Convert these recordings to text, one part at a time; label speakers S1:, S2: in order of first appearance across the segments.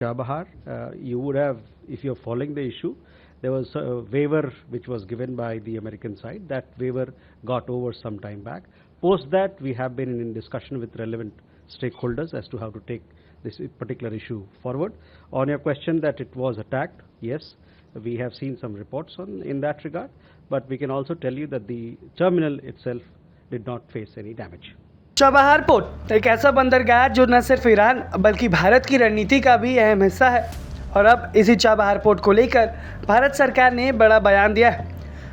S1: Chabahar, you would have, if you're following the issue, there was a waiver which was given by the American side. That waiver got over some time back. Post that, we have been in discussion with relevant stakeholders as to how to take this particular issue forward. On your question that it was attacked, yes, we have seen some reports in that regard, but we can also tell you that the terminal itself did not face any damage.
S2: Chabahar port एक ऐसा बंदरगाह जो न सिर्फ Iran बल्कि भारत की रणनीति का भी अहम हिस्सा है और अब इसी चाबहार पोर्ट को लेकर भारत सरकार ने बड़ा बयान दिया है।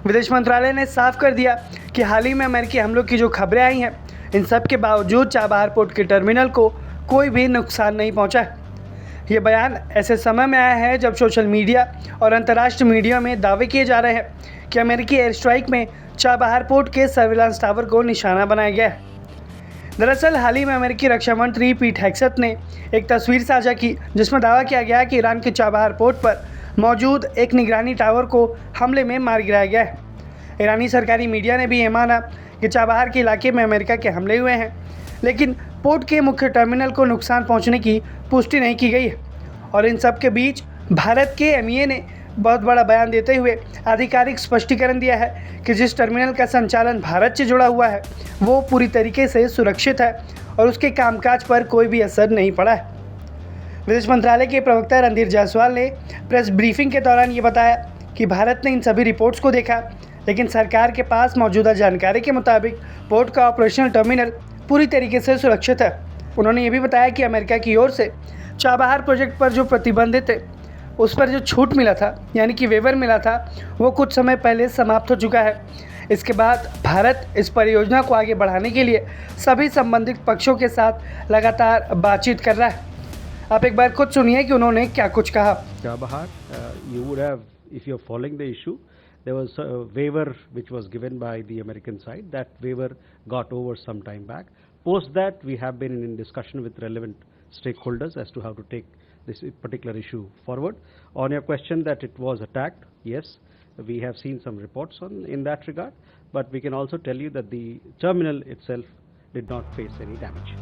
S2: विदेश मंत्रालय ने साफ कर दिया कि हाल ही में अमेरिकी हमलों की जो खबरें आई हैं, इन सब के बावजूद चाबहार पोर्ट के टर्मिनल को कोई भी नुकसान नहीं पहुंचा है। ये बयान ऐसे समय में आया है जब सोशल मीडिया और अंतर्राष्ट्रीय मीडिया में दावे किए जा रहे हैं कि अमेरिकी एयर स्ट्राइक में चाबहार पोर्ट के सर्विलांस टावर को निशाना बनाया गया है। दरअसल हाल ही में अमेरिकी रक्षा मंत्री पीट हेग्सेथ ने एक तस्वीर साझा की जिसमें दावा किया गया कि ईरान के चाबहार पोर्ट पर मौजूद एक निगरानी टावर को हमले में मार गिराया गया है। ईरानी सरकारी मीडिया ने भी ये माना कि चाबहार के इलाके में अमेरिका के हमले हुए हैं, लेकिन पोर्ट के मुख्य टर्मिनल को नुकसान पहुंचने की पुष्टि नहीं की गई है। और इन सब के बीच भारत के एमईए ने बहुत बड़ा बयान देते हुए आधिकारिक स्पष्टीकरण दिया है कि जिस टर्मिनल का संचालन भारत से जुड़ा हुआ है वो पूरी तरीके से सुरक्षित है और उसके कामकाज पर कोई भी असर नहीं पड़ा है। विदेश मंत्रालय के प्रवक्ता रणधीर जायसवाल ने प्रेस ब्रीफिंग के दौरान ये बताया कि भारत ने इन सभी रिपोर्ट्स को देखा, लेकिन सरकार के पास मौजूदा जानकारी के मुताबिक पोर्ट का ऑपरेशनल टर्मिनल पूरी तरीके से सुरक्षित है। उन्होंने ये भी बताया कि अमेरिका की ओर से चाबहार प्रोजेक्ट पर जो प्रतिबंधित थे उस पर जो छूट मिला था, यानी कि वेवर मिला था, वो कुछ समय पहले समाप्त हो चुका है। इसके बाद भारत इस परियोजना को आगे बढ़ाने के लिए सभी संबंधित पक्षों के साथ लगातार बातचीत कर रहा है। आप एक बार खुद सुनिए कि उन्होंने क्या कुछ कहा।
S1: Chabahar, you would have, if you're following the issue, there was a waiver which was given by the American side. That waiver got over some time back. Post that, we have been in discussion with relevant stakeholders as to how to take this particular issue forward. On your question that it was attacked, yes, we have seen some reports in that regard, but we can also tell you that the terminal itself did not face any damage.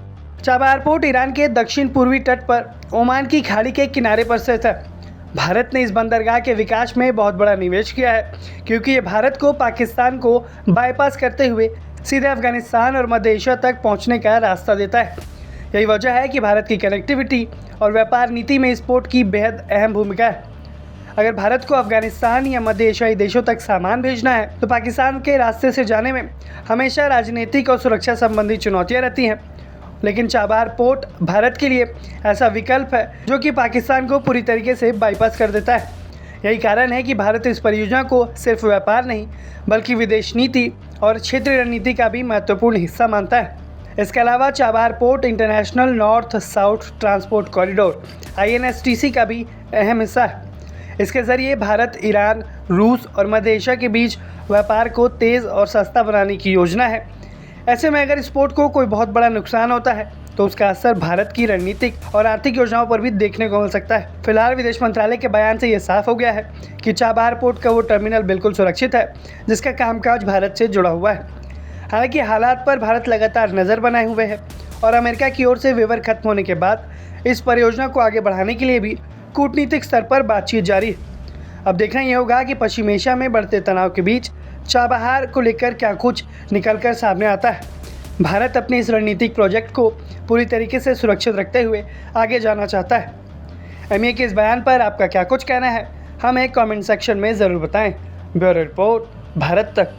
S2: Chabahar port Iran के दक्षिण पूर्वी तट पर Oman की खाड़ी के किनारे पर स्थित है। भारत ने इस बंदरगाह के विकास में बहुत बड़ा निवेश किया है क्योंकि ये भारत को पाकिस्तान को बाईपास करते हुए सीधे अफगानिस्तान और मध्य एशिया तक पहुंचने का रास्ता देता है। यही वजह है कि भारत की कनेक्टिविटी और व्यापार नीति में इस पोर्ट की बेहद अहम भूमिका है। अगर भारत को अफगानिस्तान या मध्य एशियाई देशों तक सामान भेजना है तो पाकिस्तान के रास्ते से जाने में हमेशा राजनीतिक और सुरक्षा संबंधी चुनौतियां रहती हैं, लेकिन चाबहार पोर्ट भारत के लिए ऐसा विकल्प है जो कि पाकिस्तान को पूरी तरीके से बाईपास कर देता है। यही कारण है कि भारत इस परियोजना को सिर्फ व्यापार नहीं बल्कि विदेश नीति और क्षेत्रीय रणनीति का भी महत्वपूर्ण हिस्सा मानता है। इसके अलावा Chabahar port international north south transport corridor INSTC का भी अहम हिस्सा है। इसके ज़रिए भारत, ईरान, रूस और मध्य एशिया के बीच व्यापार को तेज़ और सस्ता बनाने की योजना है। ऐसे में अगर इस पोर्ट को कोई बहुत बड़ा नुकसान होता है तो उसका असर भारत की रणनीतिक और आर्थिक योजनाओं पर भी देखने को मिल सकता है। फिलहाल विदेश मंत्रालय के बयान से ये साफ हो गया है कि चाबहार पोर्ट का वो टर्मिनल बिल्कुल सुरक्षित है जिसका कामकाज भारत से जुड़ा हुआ है। हालांकि हालात पर भारत लगातार नज़र बनाए हुए है और अमेरिका की ओर से वेवर खत्म होने के बाद इस परियोजना को आगे बढ़ाने के लिए भी कूटनीतिक स्तर पर बातचीत जारी है। अब देखना यह होगा कि पश्चिम एशिया में बढ़ते तनाव के बीच चाबहार को लेकर क्या कुछ निकलकर सामने आता है। भारत अपने इस रणनीतिक प्रोजेक्ट को पूरी तरीके से सुरक्षित रखते हुए आगे जाना चाहता है। एमईए के इस बयान पर आपका क्या कुछ कहना है, हमें कमेंट सेक्शन में ज़रूर बताएं। ब्यूरो रिपोर्ट, भारत तक।